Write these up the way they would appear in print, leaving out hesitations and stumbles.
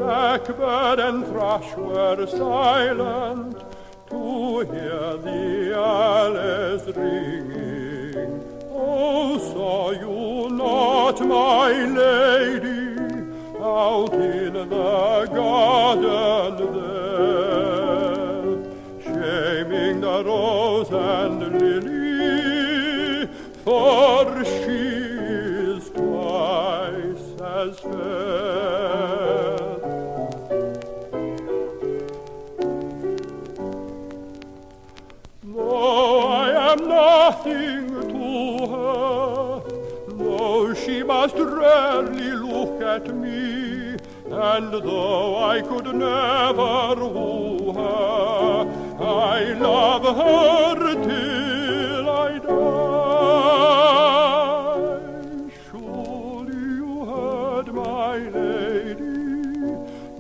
Blackbird and thrush were silent to hear the owls ringing. Oh, saw you not, my lady, out in the garden there, shaming the rose and lily, for she is twice as fair. Though I am nothing to her, though she must rarely look at me, and though I could never woo her, I love her till I die. Surely you heard, my lady,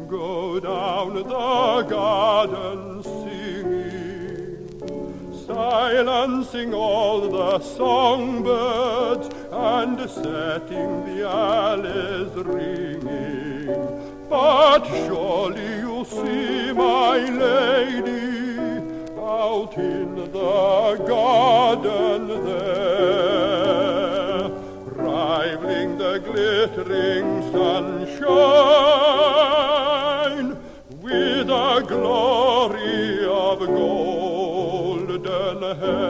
go down the garden singing, silencing all the songbirds and setting the owls ringing. But surely you see, my lady, out in the garden there, rivaling the glittering sunshine with a glory of golden hair.